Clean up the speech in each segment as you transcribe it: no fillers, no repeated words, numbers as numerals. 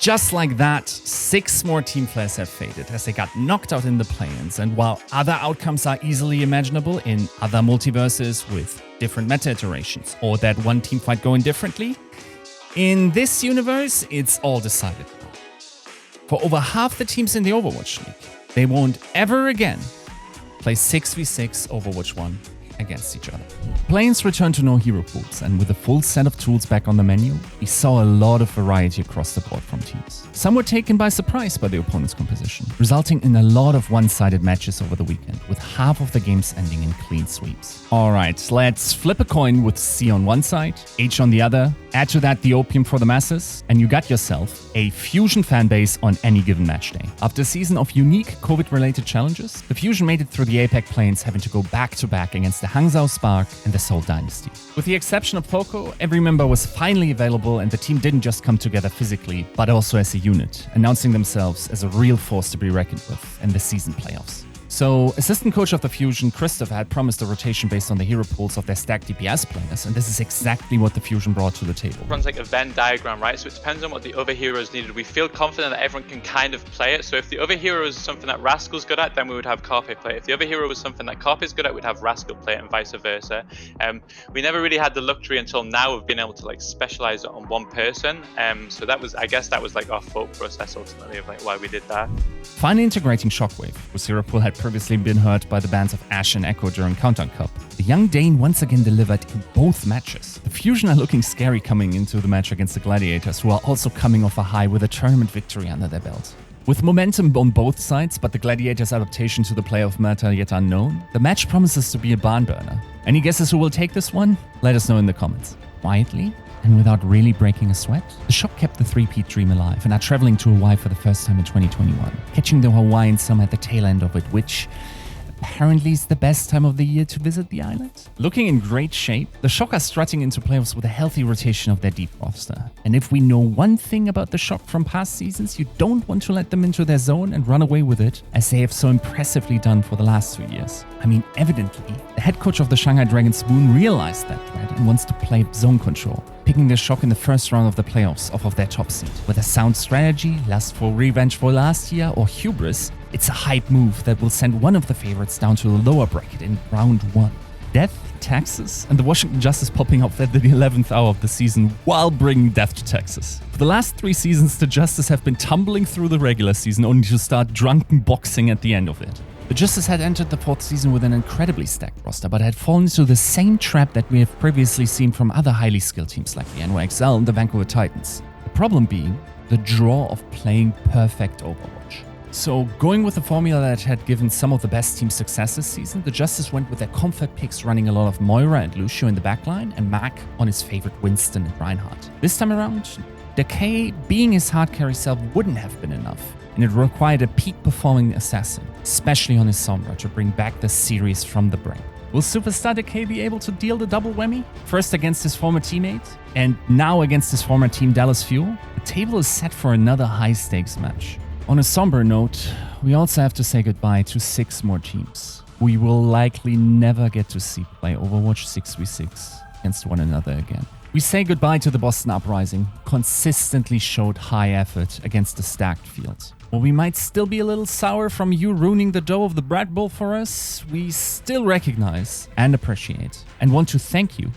Just like that, 6 more team players have faded as they got knocked out in the play-ins, and while other outcomes are easily imaginable in other multiverses with different meta iterations, or that one team fight going differently, in this universe, it's all decided now. For over half the teams in the Overwatch League, they won't ever again play 6v6 Overwatch 1 against each other. Play-ins returned to no hero pools, and with a full set of tools back on the menu, we saw a lot of variety across the board from teams. Some were taken by surprise by the opponent's composition, resulting in a lot of one-sided matches over the weekend, with half of the games ending in clean sweeps. Alright, let's flip a coin with C on one side, H on the other, add to that the opium for the masses, and you got yourself a Fusion fanbase on any given match day. After a season of unique COVID-related challenges, the Fusion made it through the APAC Plains, having to go back-to-back against the Hangzhou Spark and the Seoul Dynasty. With the exception of Poco, every member was finally available, and the team didn't just come together physically, but also as a unit, announcing themselves as a real force to be reckoned with in the season playoffs. So, assistant coach of the Fusion, Christopher, had promised a rotation based on the hero pools of their stacked DPS players, and this is exactly what the Fusion brought to the table. It runs like a Venn diagram, right? So it depends on what the other heroes needed. We feel confident that everyone can kind of play it. So if the other hero is something that Rascal's good at, then we would have Carpe play it. If the other hero was something that Carpe's good at, we'd have Rascal play it, and vice versa. We never really had the luxury until now of being able to like specialize it on one person. So that was, I guess, that was like our thought process ultimately of like why we did that. Finally integrating Shockwave, whose hero pool had previously been hurt by the bans of Ashe and Echo during Countdown Cup. The young Dane once again delivered in both matches. The Fusion are looking scary coming into the match against the Gladiators, who are also coming off a high with a tournament victory under their belt. With momentum on both sides, but the Gladiators' adaptation to the playoff meta yet unknown, the match promises to be a barn burner. Any guesses who will take this one? Let us know in the comments. Quietly, and without really breaking a sweat, the Shock kept the three-peat dream alive and are traveling to Hawaii for the first time in 2021, catching the Hawaiian summer at the tail end of it, which apparently is the best time of the year to visit the island. Looking in great shape, the Shock are strutting into playoffs with a healthy rotation of their deep roster. And if we know one thing about the Shock from past seasons, you don't want to let them into their zone and run away with it, as they have so impressively done for the last 2 years. I mean, evidently, the head coach of the Shanghai Dragons Spoon realized that threat and wants to play zone control, picking the Shock in the first round of the playoffs off of their top seed. With a sound strategy, lustful revenge for last year, or hubris, it's a hype move that will send one of the favorites down to the lower bracket in round 1. Death, Texas, and the Washington Justice popping up at the 11th hour of the season while bringing death to Texas. For the last 3 seasons, the Justice have been tumbling through the regular season only to start drunken boxing at the end of it. The Justice had entered the 4th season with an incredibly stacked roster, but had fallen into the same trap that we have previously seen from other highly skilled teams like the NYXL and the Vancouver Titans. The problem being the draw of playing perfect Overwatch. So, going with the formula that had given some of the best teams success this season, the Justice went with their comfort picks, running a lot of Moira and Lucio in the backline, and Mac on his favorite Winston and Reinhardt. This time around, Decay being his hard carry self wouldn't have been enough, and it required a peak-performing assassin, especially on his Sombra, to bring back the series from the brink. Will Superstar Decay be able to deal the double whammy? First against his former teammate, and now against his former team Dallas Fuel? The table is set for another high-stakes match. On a somber note, we also have to say goodbye to 6 more teams we will likely never get to see play Overwatch 6v6 against one another again. We say goodbye to the Boston Uprising, consistently showed high effort against the stacked field. While we might still be a little sour from you ruining the dough of the Bread Bowl for us, we still recognize and appreciate and want to thank you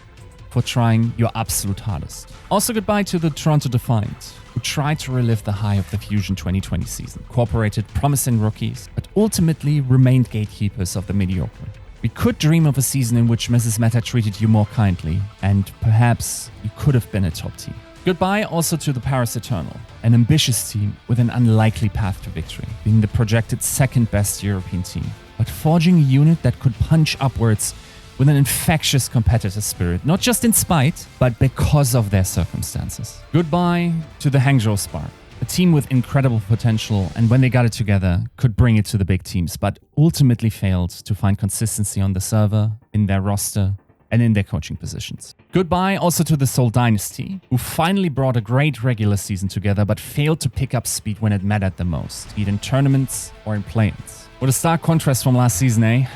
for trying your absolute hardest. Also goodbye to the Toronto Defiant, who tried to relive the high of the Fusion 2020 season, cooperated promising rookies, but ultimately remained gatekeepers of the mediocre. We could dream of a season in which Mrs. Meta treated you more kindly, and perhaps you could have been a top team. Goodbye also to the Paris Eternal, an ambitious team with an unlikely path to victory, being the projected second best European team, but forging a unit that could punch upwards with an infectious competitive spirit, not just in spite, but because of their circumstances. Goodbye to the Hangzhou Spark, a team with incredible potential, and when they got it together, could bring it to the big teams, but ultimately failed to find consistency on the server, in their roster, and in their coaching positions. Goodbye also to the Seoul Dynasty, who finally brought a great regular season together, but failed to pick up speed when it mattered the most, be it in tournaments or in play-ins. What a stark contrast from last season, eh?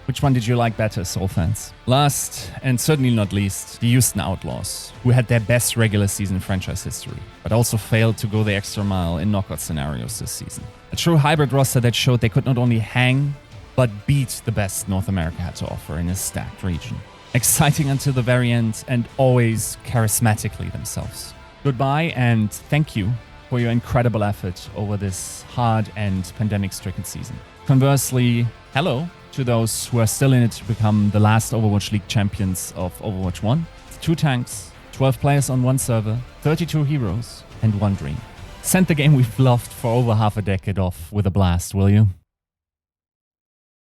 Which one did you like better, Seoul fans? Last, and certainly not least, the Houston Outlaws, who had their best regular season franchise history, but also failed to go the extra mile in knockout scenarios this season. A true hybrid roster that showed they could not only hang, but beat the best North America had to offer in a stacked region. Exciting until the very end, and always charismatically themselves. Goodbye, and thank you for your incredible effort over this hard and pandemic-stricken season. Conversely, hello to those who are still in it to become the last Overwatch League champions of Overwatch 1. 2 tanks, 12 players on 1 server, 32 heroes, and 1 dream. Send the game we've loved for over half a decade off with a blast, will you?